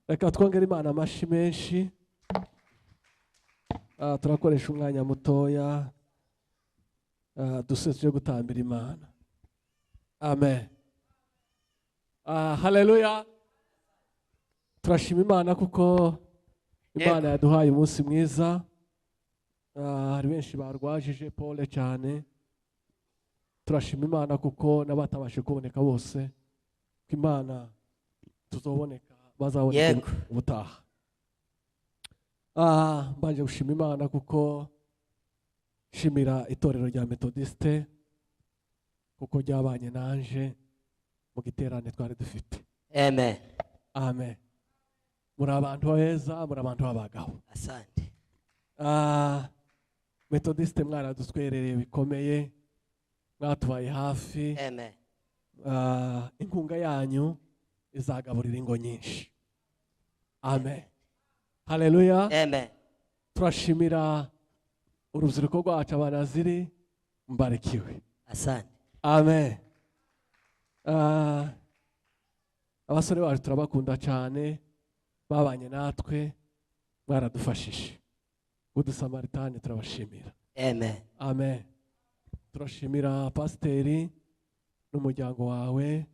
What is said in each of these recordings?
Reka twongere Imana amashi menshi. Turakoresha umwanya mutoya dusetse gutambira Imana. Amen. Haleluya. Turashima Imana kuko Imana yaduhaye umunsi mwiza. Hari benshi barwajije pole cyane. Turashima Imana kuko n'abatabashe kuboneka bose Imana tuzoboneka bazaboneka ubutaha. Mbanje gushima Imana kuko shimira itorero rya Methodiste kuko ryabanye nanje mu giterane twari dufite. Amen. Amen. Muri abantu beza, muri abantu babagaho. Asante. Methodiste mwaradutwerereye bikomeye, mwatubaye hafi. Amen. Inkunga yanyu izagaburira ingo nyinshi. Amen. Haleluya. Amen. Turashimira urubyiruko rwacu abanaziri mbarikiwe. Asante. Amen. Abasore bacu turabakunda cyane, babanye natwe, mwaradufashije. Udusamaritani turabashimira. Amen. Amen. Turashimira pasiteri n'umuryango wawe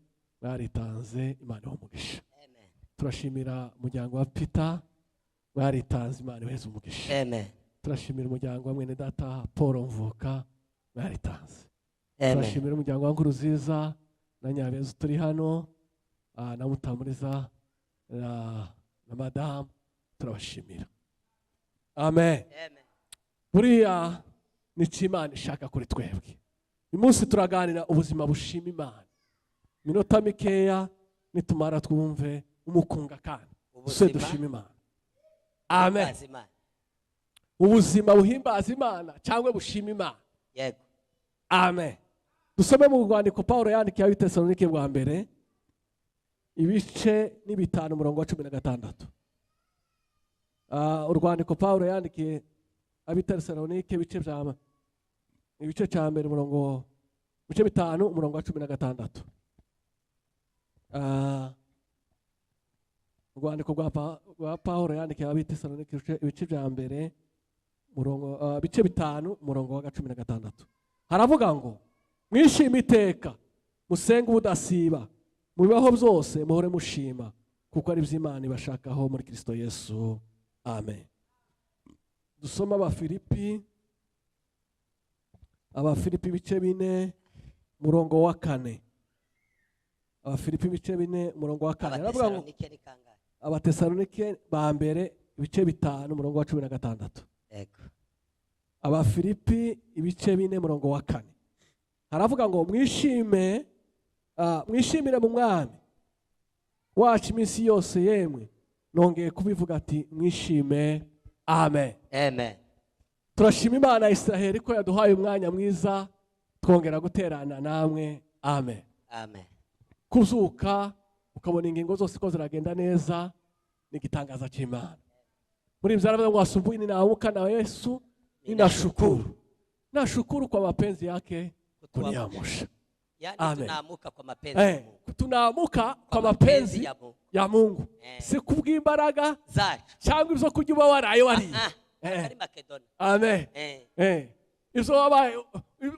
mwaritanze, Imana y'umugisha. Amen. Turashimira umuryango wa Peter mwaritanze, Imana y'uheza umugisha. Amen. Turashimira umuryango wa mwene data Paul Mvuka mwaritanze. Amen. Turashimira umuryango wa Nkuruziza na Nyabezu turi hano, na Mutamuriza na Madame, turabashimira. Amen. Amen. Buriya ni Imana ishaka kuri twebwe. Uyu munsi turaganira ubuzima bushima Imana. Minota mikeya nitumara twumve umukunga kandi se dushima Imana. Amen. Ubuzima buhimbaza Imana cyangwa bushima Imana. Yego. Amen. Dusome mu rwandiko Paulo yandikiye Abitesalonike bwa mbere ibice ni 5 umurongo wa 16. Urwandiko Paulo yandikiye Abitesalonike ibice cya mbere umurongo ibice 5 umurongo wa 16. Urwandiko rwa Paulo yandikiye Abitesalonike ibice bya mbere umurongo ibice 5 umurongo wa 16. Haravuga ngo mwishime iteka, musenge ubudasiba, mu bibaho byose muhore mushima kuko ari by'Imana ibashakaho muri Kristo Yesu. Amen. Dusoma Abafilipi ibice 4 murongo wa 4. Abafilipi ibice 4 murongo wa 4. Haravuga ngo Abatesalonike ba mbere ibice 5 murongo wa 16. Yego. Abafilipi ibice 4 murongo wa 4. Haravuga ngo mwishimire mu mwami wacu iminsi yose, yemwe nongeye kubivuga ati mwishime. Amen. Amen. Turashima Imana ya Israheli ko yaduhaye umwanya mwiza twongera guterana namwe. Amen. Amen. Kuzuka ukabona ingingo zose ko ziragenda neza ni gitangaza cy'Imana. Muri mzaravuga ngo asubuhi ninaamka na Yesu ninashukuru. Nashukuru kwa mapenzi yake kuniamsha. Yani tunaamuka kwa mapenzi ya Mungu. Tunaamuka kwa mapenzi ya Mungu. Si kubw'imbaraga zacu cyangwa ibyo kujya uba waraye wari. Ari Makedoni. Amen. Ibyo wabaye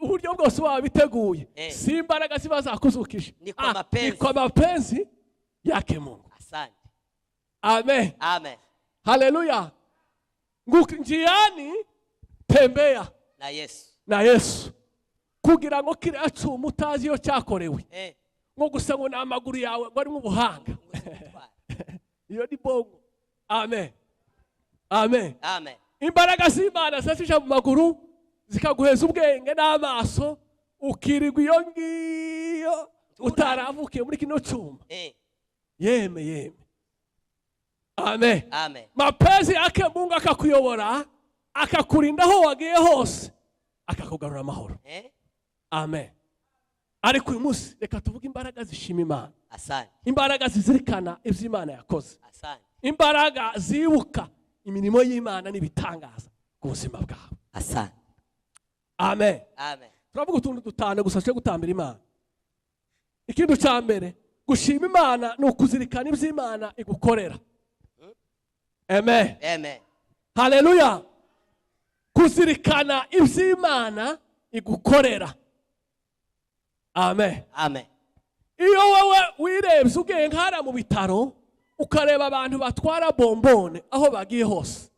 uburyo bwose wabiteguye, si imbaraga ziba zakuzukisha. Ni kwa mapenzi yake Mungu. Asante. Amen. Amen. Haleluya. Njiani tembea na Yesu kugira ngo kire acuma utazi yo cyakorewe, ngo gusa ngo n'amaguru yawe ngo ari mu buhanga. Iyo ni bongo. Amen. Amen. Amen. Imbaraga z'Imana zafisha mu maguru zikaguheza ubwenge n'amaso ukirigwa iyo ngiyo utaravukiye muri kino cyuma. Yeme. Amen. Amen. Mapenzi yake Mungu akakuyobora, akakurinda aho wagiye hose, akakugarura amahoro. Amen. Ariko uyu munsi reka tuvuge imbaraga zishima Imana. Asante. Imbaraga zizirikana ibyo Imana yakoze. Asante. Imbaraga zibuka imirimo y'Imana n'ibitangaza ku buzima bwawe. Asante. Amen. Amen. Turavuga utuntu dutanu gusa cyo gutambira Imana. Ikintu cya mbere gushima Imana ni ukuzirikana iby'Imana igukorera. Amen. Amen. Haleluya. Kuzirikana iby'Imana igukorera. Amen. Amen. Iyo wowe wirebye ugiye nkara mu bitaro ukareba abantu batwara bombone aho bagiye hose,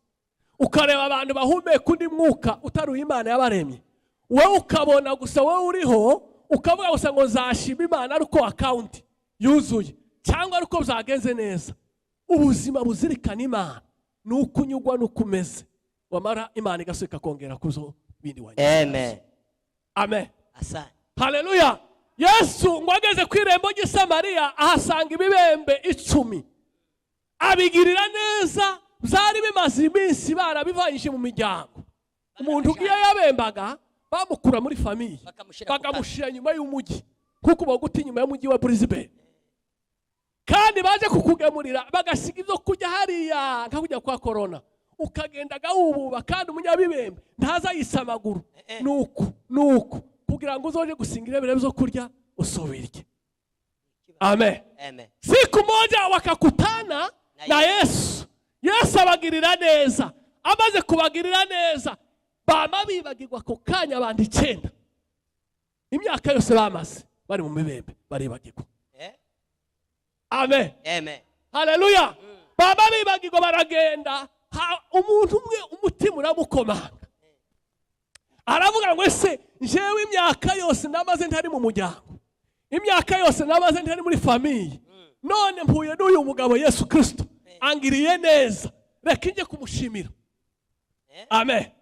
ukareba abantu bahumeka undi mwuka utaruye Imana yabaremye, wowe ukabona gusa wowe uriho ukavuga gusa ngo nzashima Imana ariko account yuzuye cyangwa ariko byagenze neza. Ubuzima buzirikana Imana ni ukunyugwa n'ukumeze, wamara Imana igasubika kongera kuzo bindi wanye. Amen. Amen. Asante. Haleluya. Yesu ngo ageze ku irembo ry'i Samariya ahasanga ibibembe 10, abigirira neza, byari bimaze iminsi barabivanyije mu miryango. Umuntu ugiye yabembaga bamukura muri famiye bakamushira nyuma y'umujyi, kuko baguti nyuma y'umujyi wa Brisbane, kandi baje kukugemurira bagasiga ibyo kujya hariya nka kujya kwa corona, ukagenda gawububa kandi umunyabibembe ntaza yisamaguru nuko kugira ngo uzoje gusingira ibirebe byo kurya usubirye. Amen. Amen. Siku moja wakakutana na Yesu. Yesu abagirira neza, amaze kubagirira neza bama bibagirwa ko kanya abandi 9. Imyaka yose bamaze bari mu mibembe baribagirwa. Amen. Amen. Haleluya. Bama bibagirwa baragenda, umuntu umwe umutima uramukomanga. Aravuga ngo ese njewe imyaka yose namaze ntari mu muryango, imyaka yose namaze ntari muri famiye, none mpuye n'uyu mugabo Yesu Kristo angiriye neza, reka nje kumushimira. Amen.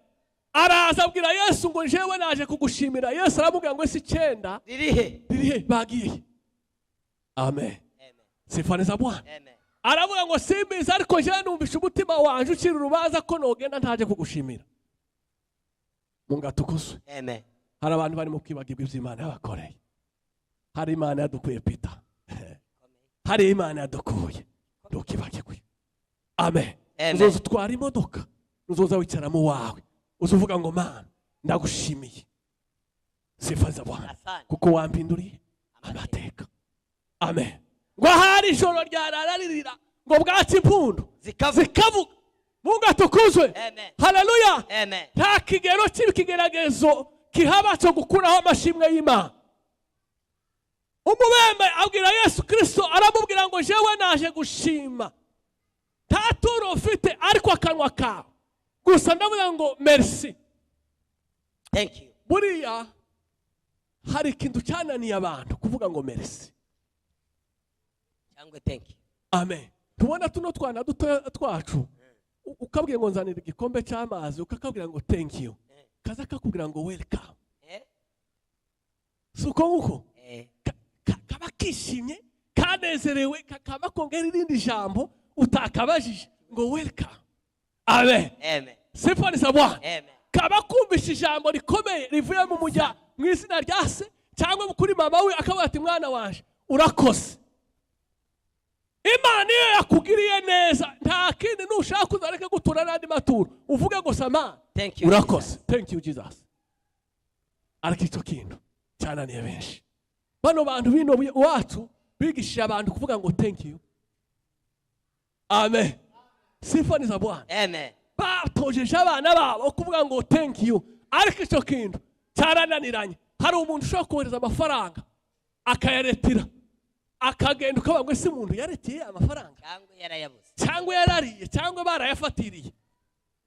Araza abwira Yesu ngo njewe naje kugushimira. Yesu aravuga ngo ese 9 ririhe bagiye. Amen. Sifani za Bwana. Aravuga ngo simbiza ariko je numvisha umutima wanje ukiri urubaza ko nogenda ntaje kugushimira. Mungatukuzwe. Amen. Hari abantu bari mu kwibagirwa iby'Imana yabakoreye. Hari Imana yadukuye Peter. Hari Imana yadukuye ntukibagirwe. Amen. Uzoza utwara imodoka, uzoza wicara mu wawe, uzovuga ngo Mana ndagushimiye. Sifa za Bwana kuko wampinduriye amateka. Amen. Ngo hari ijoro ryarararirira ngo bwatsi impundu zikavuga. Mungu atukuzwe. Haleluya. Nta kigero cy'ikigeragezo kihaba cyo gukuraho amashimwe y'Imana. Umubembe abwira Yesu Kristo, aramubwira ngo jewe naje gushima, nta turo ufite ariko akanwa kawe gusa ndavuga ngo merci. Thank you. Buriya hari ikintu cyananiye abantu kuvuga ngo merci cyangwa thank you. Amen. Tubona tuno twana duto twacu, ukabwiye ngo nzanira igikombe cy'amazi ukakabwira ngo thank you, kaza kakubwira ngo welcome. Suko nguko kaba kishimye kanezerewe, kakaba kongera irindi jambo utakabajije ngo welcome. Amen. Amen. Sifani za Bwana. Amen. Kaba kumvisha ijambo rikomeye rivuye mu mujya mu izina rya se cyangwa kuri mama we akavuga ati mwana wanje urakoze. Imana iyo yakugiriye neza nta kindi nushaka kuzareka gutura n'andi maturo uvuge ngo sama urakoze. Thank you Jesus. Ariko icyo kintu cyananiye benshi. Bano bantu bino wacu bigishije abantu kuvuga ngo thank you. Amen. Sifani za Bwana. Amen. Batojeje abana babo kuvuga ngo thank you, ariko icyo kintu cyarananiranye. Hari umuntu ushobora kohereza amafaranga akayaretira akagenda ukavuga ngo ese umuntu yaretiye amafaranga cyangwa yarayabuze cyangwa yarariye cyangwa barayafatiriye.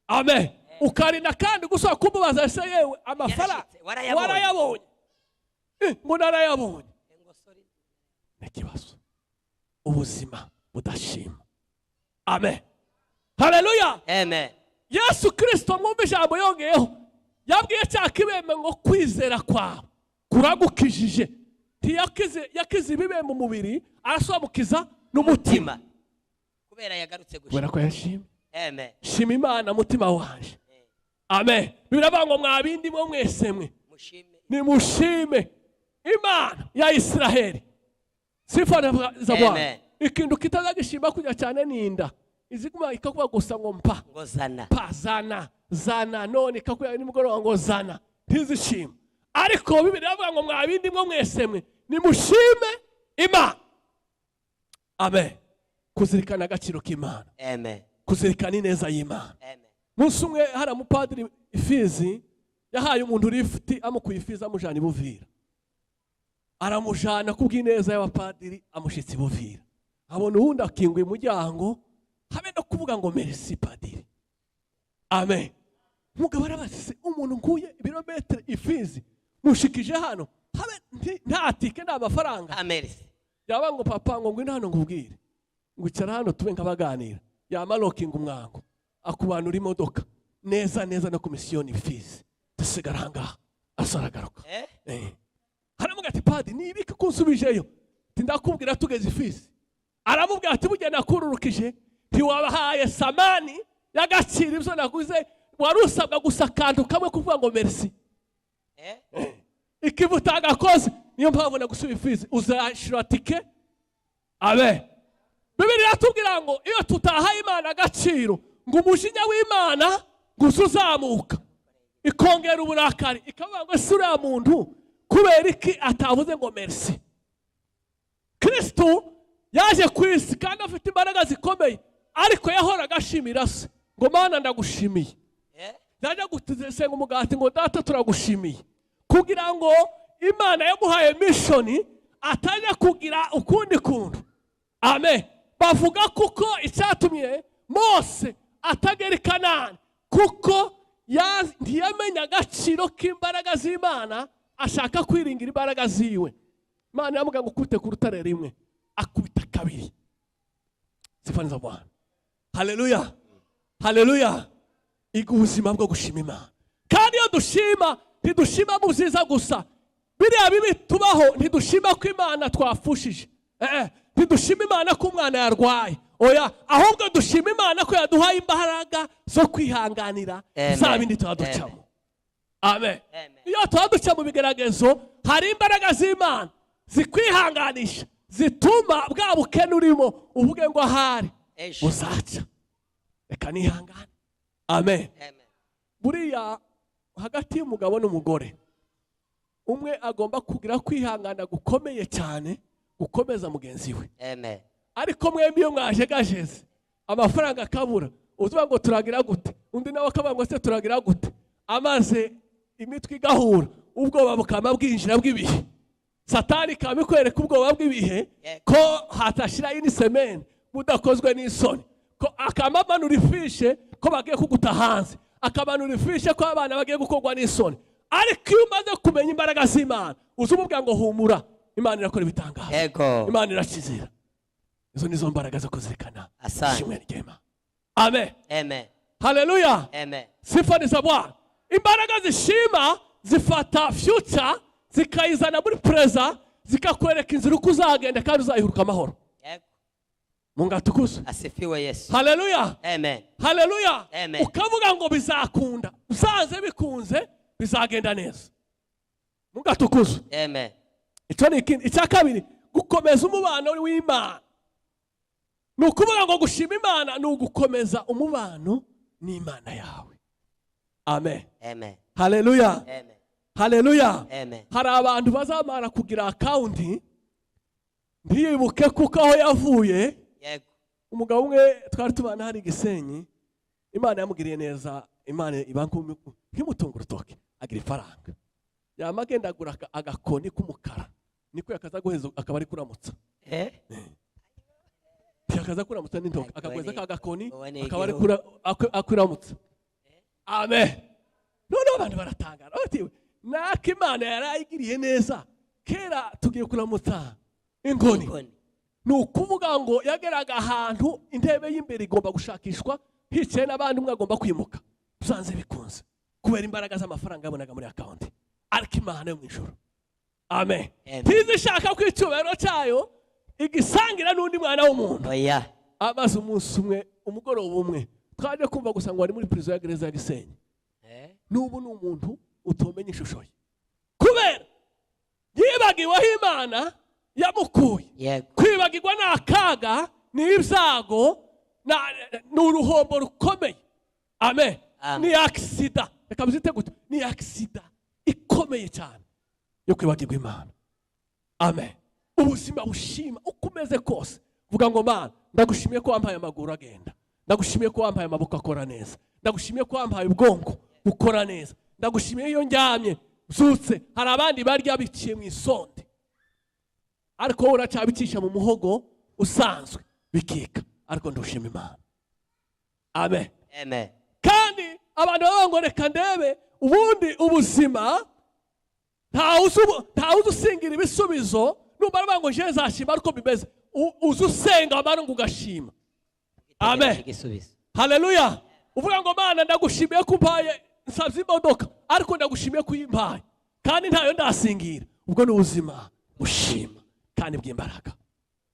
Amen. Ukarina kandi gusaba kumubaza ese yewe amafaranga warayabonye ngo narayabonye. N'ikibazo ubuzima budashima. Amen. Haleluya. Amen. Yesu Kristo mwumva ijambo yongeyeho yabwiye cya kibembe ngo kwizera kwawe kuragukijije. Yakize ibibembe mu mubiri, arasobanukiza n'umutima kubera yagarutse gushima. Kubera ko yashima. Amen. Shima Imana mutima wanje. Amen. Biravuga ngo mwabindi mwe mwese mwe nimushime Imana ya Israeli. Sifa za Bwana. Ikintu kitazagishima kujya cyane ninda iziguma ikakuba gusa ngo mpa ngo zana pa zana none ikakuya nimugoroba ngo zana ntizishima. Ariko Bibiliya iravuga ngo mwabindi mwe mwese mwe nimushime Imana. amen, kuzirikana agaciro k'Imana, Amen. kuzirikana ineza y'Imana. Amen. Munsi umwe hari umupadiri Ifizi yahaye umuntu lifuti amukuye Ifizi amujana ibuvira, aramujana kubw'ineza y'abapadiri amushitse ibuvira, abona uwundi akinguye umuryango, habe no kuvuga ngo merci padiri, amen. Mugabo arabaza umuntu nkuye ibirometero Ifizi mushikije hano, habe ntatike n'amafaranga, Merci. yaba ngo papa ngo ngwino hano ngubwire, ngwicara hano tube nkabaganira, yamalokinga umwango akubanura imodoka neza neza no ku Missionary Ifizi, dusigara ngaha asaragaruka. Haramuga ati padi nibika kunsubijeyo, tindakubwira tugeze Ifizi. Aramubwira ati burya nakururukije ntiwabahaye samani y'agaciro ibyo naguze, warusabwa gusa akantu kamwe kuvuga ngo merci. Ikivuta agakoze niyo mpamvu nagusubiye Ifizi, uzashira tike. Amen. Bibiliya iratubwira ngo iyo tutahaye Imana agaciro ngo umujinya w'Imana gusuzamuka ikongera uburakari, ikavuga ngo sura ya muntu kubera iki atavuze ngo merci. Kristo yaje kwisi kandi afite imbaraga zikomeye, ariko yahoraga ashimira se ngo Mana ndagushimiye. Yaje gusenga umugati ngo data turagushimiye, kugira ngo Imana yamuhaye mission atajya kugira ukundi kuntu. Amen. Bavuga kuko icyatumye Mose atagera i Kanani kuko ntiyamenya agaciro k'imbaraga z'Imana, ashaka kwiringira imbaraga ziwe. Imana yamuga ngo ukubite ku rutare rimwe akubita kabiri. Sifani za Bwana. Haleluya. Haleluya. Ubuzima bwo gushima Imana. Kandi iyo dushima ntidushima mu byiza gusa, biriya bibi tubaho ntidushima ko Imana twafushije, ntidushima Imana ko umwana yarwaye, oya, ahubwo dushima Imana ko yaduhaye imbaraga zo kwihanganira za bindi tuhaducamo. Amen. Iyo tuhaduca mu bigeragezo hari imbaraga z'Imana zikwihanganisha, zituma bwa bukene urimo uvuge ngo ahari uzaca, reka nihangane. Amen. Buriya hagati y'umugabo n'umugore, umwe agomba kugira kwihangana gukomeye cyane gukomeza mugenzi we. Amen. Ariko mwembi iyo mwajegajeze amafaranga akabura, uzuba ngo turagira gute, undi nawe akavuga ngo se turagira gute, amaze imitwe igahura, ubwoba bukama bwinjira bw'ibihe, Satani kamikwereka ubwoba bw'ibihe ko hatashira ini semene budakozwe n'isoni, ko akamamanura ifishe ko bagiye kuguta hanze, akamanura ifishe ko abana bagiye gukorwa n'isoni. Ariko iyo umaze kumenya imbaraga z'Imana uzumubwira ngo humura, Imana irakora ibitangaza, Imana irakizira. Izo nizo mbaraga zo kuzirikana ishimwe ry'Imana. Amen. Amen. Haleluya. Amen. Sifa ni za Bwana. Imbaraga zishima zifata future zikayizana muri present, zikakwereka inzira uko uzagenda kandi uzayihuruka amahoro. Mungu atukuzwe. Asifiwe Yesu. Haleluya. Amen. Haleluya. Amen. Ukavuga ngo bizakunda, usanze bikunze bizagenda neza. Mungu atukuzwe. Amen. Icyo ni ikindi. Icya kabiri, gukomeza umubano w'Imana. Ni ukuvuga ngo gushima Imana ni ugukomeza umubano n'Imana yawe. Amen. Amen. Haleluya. Amen. Haleluya. Amen. Hari abantu bazamara kugira account ntiyibuke kuko aho yavuye. Umugabo umwe twari tubana hari Gisenyi, Imana yamugiriye neza, Imana ibanku nkimutunga urutoke agira ifaranga, yamagenda agura agakoni k'umukara, niko yakaza guheza akaba ari kuramutsa. Yakaza kuramutsa n'intoke akagweza kagakoni akaba ari akuramutsa. Amen. None abantu baratangara bati naka Imana yarayigiriye neza, kera tugiye kuramutsa ingoni. Ni ukuvuga ngo yageraga ahantu intebe y'imbere igomba gushakishwa, hicaye n'abandi umwe agomba kwimuka, usanze bikunze kubera imbaraga z'amafaranga yabonaga muri account. Ariko Imana yo mu ijuru, amen, ntizishaka ko icyubahiro cyayo igisangira n'undi mwana w'umuntu. Amaze umunsi umwe, umugoroba umwe, twaje kumva gusa ngo ari muri prison ya gereza ya Gisenyi. N'ubu ni umuntu utomenya ishusho ye, kubera yibagiweho Imana yamukuye. Kwibagirwa ni akaga, ni ibyago, ni uruhombo rukomeye. Amen. Ni aksida, reka muzite gute, ni aksida ikomeye cyane yo kwibagirwa Imana. Amen. Ubuzima bushima uko umeze kose, vuga ngo Mana ndagushimiye ko wampaye amaguru agenda, ndagushimiye ko wampaye amaboko akora neza, ndagushimiye ko wampaye ubwonko bukora neza, ndagushimiye iyo njyamye zutse. Hari abandi barya biciye mu isonde ariko wowe uracyabicisha mu muhogo usanzwe bikika, ariko ndushima Imana. Amen. Amen. Kandi abantu baba ngo reka ndebe ubundi ubuzima ntawuzi usingira ibisubizo, numva baba ngo je zashima ariko bimeze uzi usenga amara ngo ugashima. Amen. Haleluya. Uvuga ngo Mana ndagushimiye ko umpaye nsabye imodoka ariko ndagushimiye ko uyimpaye kandi ntayo ndasingira, ubwo ni ubuzima bushima kandi bw'imbaraga.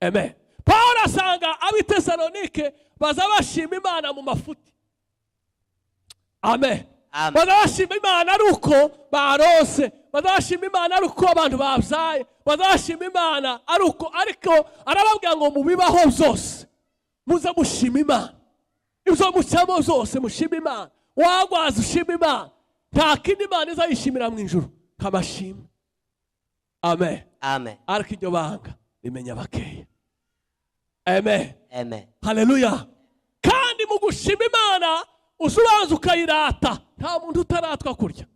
Amen. Paul asanga ab'Itesalonike baza bashima Imana mu mafuti. Amen. Baza bashima Imana ari uko barose, baza bashima Imana ari uko abantu babyaye, baza bashima Imana ari uko, ariko arababwira ngo mu bibaho byose muze mushima Imana, ibyo mucamo zose mushima Imana, wagwaza ushima Imana, nta kindi Imana izayishimira mu ijuru nk'amashimwe. Amen. Amen. Ariko iryo banga rimenya bakeya. Amen. Amen. Haleluya. Kandi mu gushima Imana uzubanza ukayirata, nta muntu utaratwa kurya.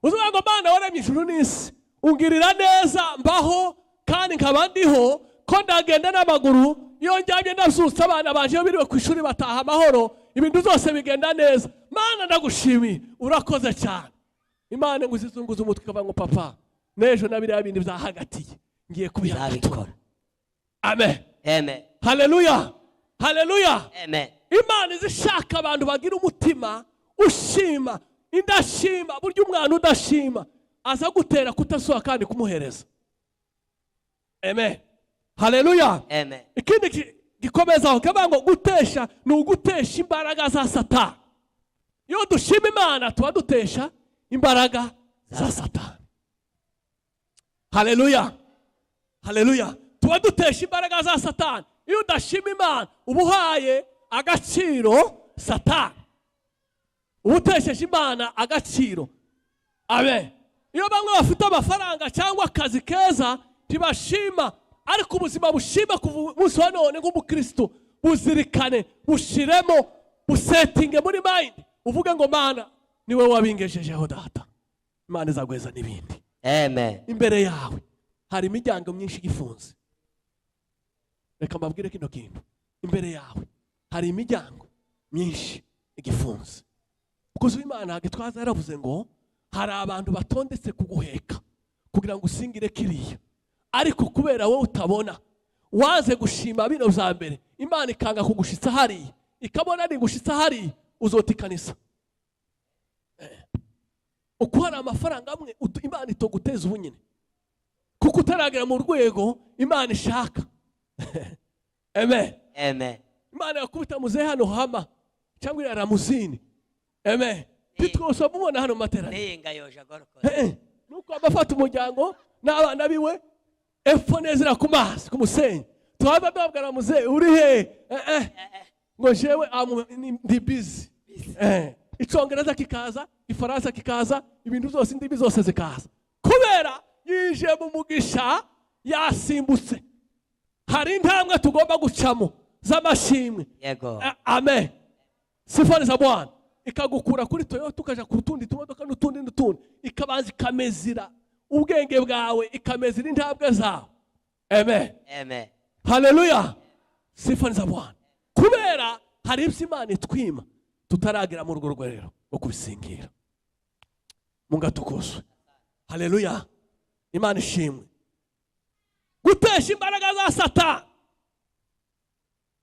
Uzuvuga ngo Mana waremye ijuru n'isi, ungirira neza mbaho kandi nkaba ndiho, ko ndagenda n'amaguru, iyo njyamye ndazutse abana banje biriwe ku ishuri bataha amahoro, ibintu byose bigenda neza. Mana ndagushimiye, urakoze cyane. Imana ngo izizunguze umutwe ikavuga ngo papa n'ejo na biriya bindi byahagatiye ngiye kubikora. Amen. Amen. Haleluya. Haleluya. Amen. Imana izishaka abantu bagira umutima ushima, indashima. Burya umwana udashima aza gutera kutasoha kandi kumuhereza. Amen. Haleluya. Amen. Ikindi gikomeza aho kavuga ngo gutesha ni ugutesha imbaraga za Satani. Iyo dushima Imana tuba dutesha imbaraga za Satani. Haleluya. Haleluya. Tuba dutesha imbaraga za Satani. Iyo udashima Imana uba uhaye agaciro Satani, uba utesheje Imana agaciro. Amen. Iyo bamwe bafite amafaranga cyangwa akazi keza ntibashima, ariko ubuzima bushima kuva umunsi wa none nk'umukristo buzirikane, bushiremo, busetinge muri mind, uvuge ngo Mana niwe wabingejejeho data, Imana izagweza n'ibindi. Amen. Imbere yawe hari imiryango myinshi igifunze. Reka mbabwire kino kintu, imbere yawe hari imiryango myinshi igifunze. Ukuzi w'Imana hagitwaza yaravuze ngo hari abantu batondetse kuguheka kugira ngo usingire kiriya, ariko kubera wowe utabona waze gushima bino za mbere, Imana ikanga kugushitsa hariya, ikabona ari gushitsa hariya uzota ikanisa. Uko hari amafaranga amwe Imana itoguteza ubunyine kuko utaragera mu rwego Imana ishaka. Amen. Amen. Imana yakubita muzehe hano hama cyangwa iraramuzini. Amen. Pitwose mubona hano materaniro. Nenga yoja goroko. Nuko abafata umuryango n'abana biwe epfo nezira ku mazi ku musenyi. Tuhaba babwira muzehe uri he? Ngo jewe ndi busy. Icyongereza kikaza, Ifaransa kikaza, ibintu byose indimi zose zikaza. Kubera yije mu mugisha yasimbutse. Hari intambwe tugomba gucamo z'amashimwe. Yego. Amen. Sifani za Bwana ikagukura kuri Toyota ukaja ku tundi tumodoka n'utundi, ikabanza ikamezira ubwenge bwawe, ikamezira intambwe zawe. Amen. Amen. Haleluya. Sifani za Bwana. Kubera hari ibyo Imana itwima tutaragira mu rugo rero rwo kubisingira. Mungatukuzwe. Haleluya. Imana ishimwe. Gutesha imbaraga za Satani.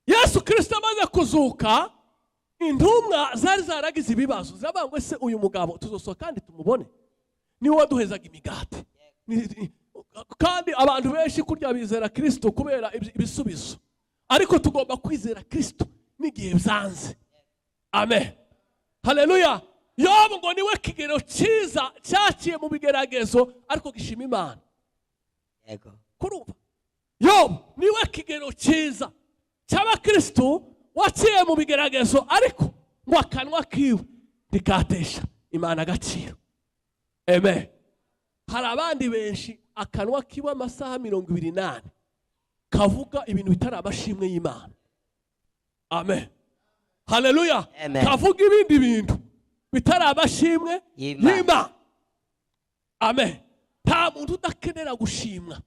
Yesu Kristo amaze kuzuka, intumwa zari zaragize ibibazo, ziravuga ngo ese uyu mugabo tuzosohoka kandi tumubone, niwe waduhezaga imigati. Kandi abantu benshi kurya bizera Kristo kubera ibisubizo, ariko tugomba kwizera Kristo n'igihe byanze. Amen. Haleluya. Yobu ngo niwe kigero cyiza cyaciye mu bigeragezo ariko gishima Imana. Yego. Kurumva Yobu niwe kigero cyiza cy'abakristo waciye mu bigeragezo ariko ngo akanwa kiwe ntikatesha Imana agaciro. Amen. Hari abandi benshi akanwa kiwe amasaha 28 kavuga ibintu bitari amashimwe y'Imana. Amen. Haleluya. Amen. Kavuga ibindi bintu bitari amashimwe y'Imana. Amen. Nta muntu udakenera gushimwa.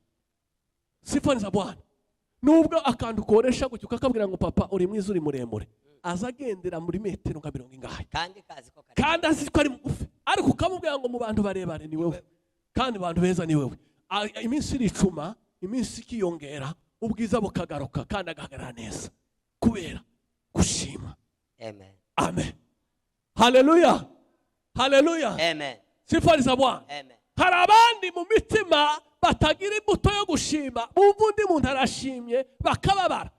Sifa za Bwana. Nubwo akantu ukoresha gutyo kakabwira ngo papa uri mwiza uri muremure, azagendera muri metero nka 70 ingahe, kandi azi ko ari mugufi, ariko ukamubwira ngo mu bantu barebare ni wewe, kandi abantu beza ni wewe. Iminsi iricuma, iminsi ikiyongera, ubwiza bukagaruka kandi agahagarara neza kubera gushima. Amen. Amen. Haleluya. Haleluya. Amen. Sifa za Bwana. Amen. Hari abandi mu mitima batagira imbuto yo gushima, ubundi muntu arashimye bakababara.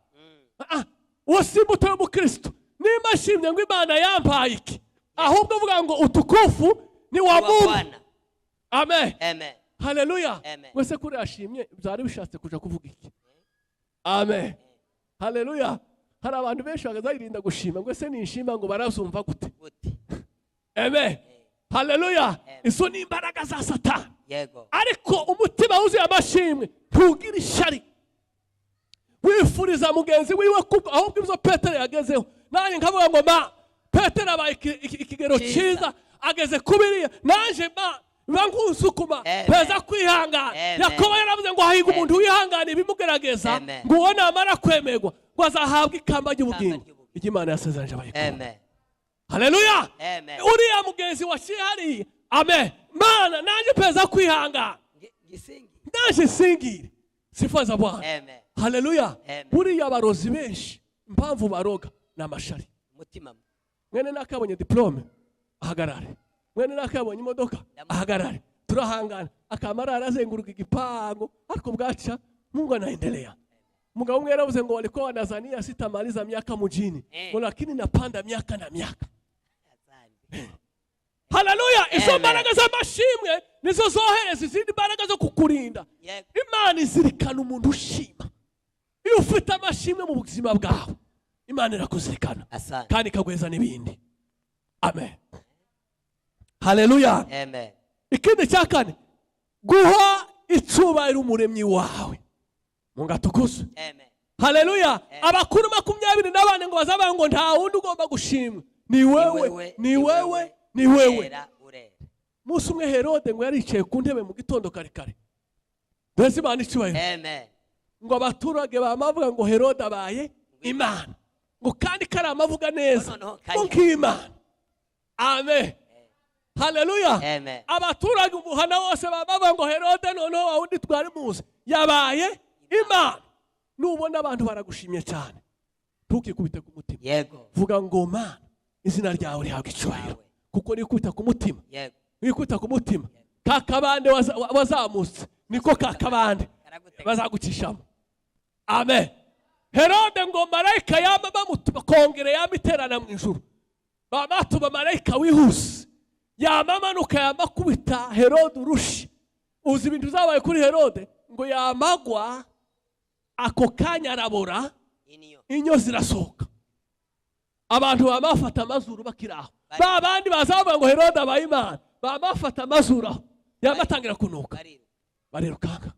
Uwo si imbuto y'umukristo. Nimba ashimye ngo Imana yampaye iki, ahubwo uvuga ngo utukufu ni wa Mungu. Amen. Amen. Haleluya. Wese kuri ashimye byari bishatse kuja kuvuga iki? Amen. Haleluya. Hari abantu benshi bagazayirinda gushima ngo ese nishima ngo barazumva gute? Amen. Haleluya. Izo ni imbaraga za Satani. Yego. Ariko umutima wuzuye amashimwe ntugira ishari, wifuriza mugenzi wiwe kuko ahubwo ibyo Petero yagezeho. Nanjye nkavuga ngo ma Petero abaye ikigero cyiza ageze kubiriya, nanje ma bangusukuma peza kwihangana. Yakobo yaravuze ngo hahiga umuntu wihangana ibimugerageza ngo uwo namara kwemerwa ngo azahabwa ikamba ry'ubugingo Imana yasezeranje abayikunda. Amen. Haleluya. Amen. Uriya mugenzi washihariye. Amen. Mana nanje peza kwihangana. Nanje singire. Sifa za Bwana. Amen. Haleluya. Uriya barozi benshi impamvu baroga n'amashari. Mutima. Mwene nakabonye diplome ahagarare. Mwene nakabonye imodoka ahagarare. Turahangana. Akamarara azenguruka igipango ariko bwaca Mungu anaendelea. Mugabo umwe yaravuze ngo walikuwa wanazania sitamaliza miaka mjini. Lakini napanda miaka na miaka. Haleluya. Izo mbaraga z'amashimwe nizo zohereza izindi mbaraga zo kukurinda. Imana izirikana umuntu ushima. Iyo ufite amashimwe mu buzima bwawe, Imana irakuzirikana kandi ikagweza n'ibindi. Amen. Haleluya. Amen. Ikindi cya kane, guha icubahiro umuremyi wawe. Mungu atukuzwe. Amen. Haleluya. Abakuru 24 ngo bazaba ngo nta wundi ugomba gushimwa, ni wewe, ni wewe, ni wewe. Musi umwe Herode ngo yaricaye ku ntebe mu gitondo kare kare. Mbese Imana icubahiro. Amen. Ngo abaturage bamavuga ngo Herode abaye Imana, ngo kandi kari amavuga neza ngo nk'Imana. Amen. Haleluya. Abaturage umuhana wose bamavuga ngo Herode noneho wawundi twari muzi yabaye Imana. Nubona abantu baragushimye cyane, ntukikubite ku mutima. Yego. Vuga ngo Mana izina ryawe rihabwa icubahiro, kuko nikubita ku mutima. Yego. Nikubita ku mutima kakabande wazamutse niko kakabande bazagucishamo. Amen. Herode ngo marayika yama bamutuma kongere yamiterana mu ijuru, bamatuma marayika wihuse yamamanuka yamakubita Herode urushi. Uzi ibintu zabaye kuri Herode ngo yamagwa ako kanya arabora, inyo zirasohoka, abantu bamafata amazuru bakiraho. Babandi bazavuga ngo Herode abaye Imana bamafata amazuru aho yamatangira kunuka barirukanga.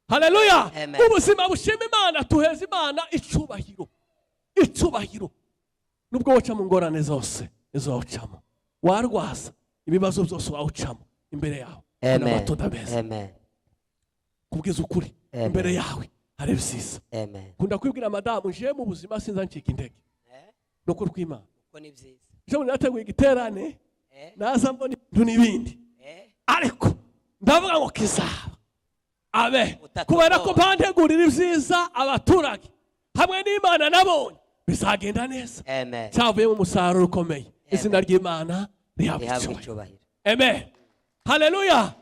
Haleluya. Ubuzima bushima Imana, tuheza Imana icubahiro. Icubahiro nubwo waca mu ngorane zose izawucamo, warwaza ibibazo byose wawucamo imbere yawe. Amen. Kubwiza ukuri imbere yawe hari bisiza. Kunda kwibwira madamu je mu buzima sinza ncika intege no kurwima uko ni byiza. Je nateguye igiterane naza mbona ibintu n'ibindi, ariko ndavuga ngo kizaba. Amen. Kubera ko mpantegurira ibyiza abaturage hamwe n'Imana nabonye bizagenda neza. Cyavuye mu musaruro ukomeye. Izina ry'Imana rihabwa icubahiro. Amen. Haleluya.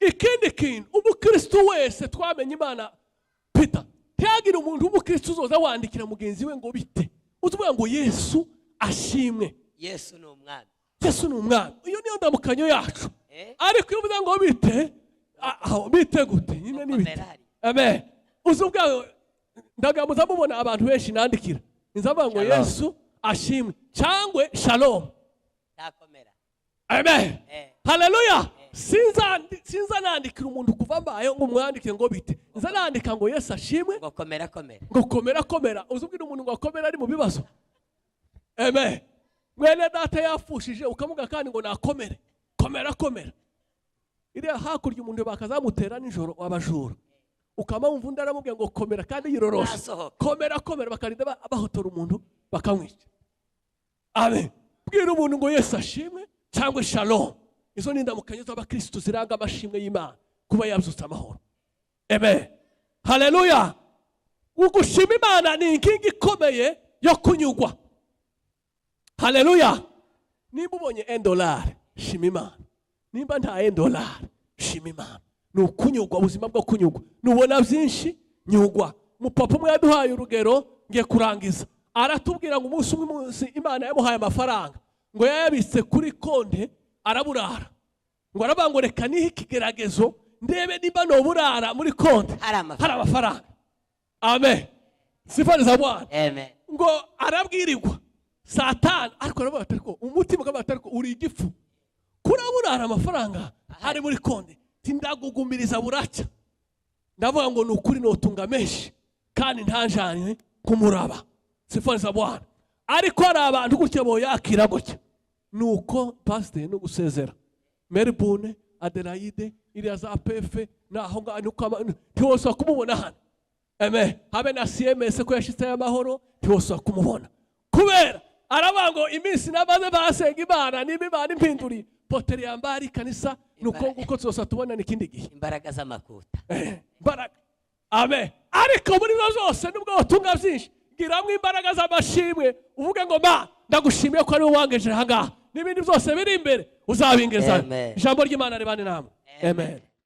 Ikindi kintu umukristo wese twamenye Imana Peter ntiyagira umuntu w'umukristo uzoza wandikira mugenzi we ngo bite, utuvuga ngo Yesu ashimwe. Yesu ni umwami. Yesu ni umwami. Iyo niyo ndamukanyo yacu. Ariko iyo uvuga ngo bite, bite gute nyine ni bite. Amen. Uzubwa ndagamuza mubona abantu benshi nandikira nzavuga ngo Yesu ashimwe cyangwe shalom. Takomera. Amen. Haleluya. sinza nandikira umuntu kuva mbaye ngo umwandike ngo bite, nza nandika ngo Yesu ashimwe, ngo komera komera, ngo komera komera. Uzubwira umuntu ngo akomera ari mu bibazo. Amen. Mwene data yafushije ukamuga kandi ngo nakomere, komera komera. Iriya hakurya umuntu bakazamutera nijoro abajura, ukama wumva undi aramubwira ngo komera kandi yiroroshe, komera komera, bakarinda bahotora umuntu bakamwica. Amen. Bwira umuntu ngo Yesu ashimwe cyangwa shalom. Izo ni indamukanyo z'abakristo ziranga amashimwe y'Imana kuba yabyutse amahoro. Amen. Haleluya. Ugushima Imana ni inkingi ikomeye yo kunyugwa. Haleluya. Nimba ubonye $1, shima Imana. Nimba nta $1, shima Imana. Ni ukunyugwa, ubuzima bwo kunyugwa. Nubona byinshi, nyugwa. Umupapa umwe yaduhaye urugero, ngiye kurangiza. Aratubwira ngo umunsi umwe Imana yamuhaye amafaranga, ngo yayabitse kuri konte araburara. Ngo aravuga ngo reka nihe ikigeragezo ndebe nimba no burara muri konte hari amafaranga. Amen. Sifa za Bwana. Amen. Ngo arabwirirwa Satani ariko aravuga ati ko umutima ukaba ko uri igifu, kuraburara amafaranga hari muri konte, tindagugumiriza buraca. Ndavuga ngo nukuri notunga menshi kandi ntanjanye kumuraba. Sifa za Bwana. Ariko hari abantu gutya bo yakira gutya. Nuko pastor no gusezera Melbourne, Adelaide, iriya za pefe naho ngaho ntiwose kumubona hano. Amen. Habe na CMS ko yashitse y'amahoro ntiwose kumubona. Kubera arabango iminsi nabaze basenga Imana n'Imana impinduri poteri yambari kanisa nuko uko twose tubona n'ikindi gihe. Imbaraga z'amakuta. Imbaraga. Amen. Ariko muri zose nubwo utunga byinshi, giramwe imbaraga z'amashimwe uvuge ngo ma ndagushimiye ko ari wangeje hanga n'ibindi byose biri imbere uzabingeza. Ijambo ry'Imana ribane namwe. Amen.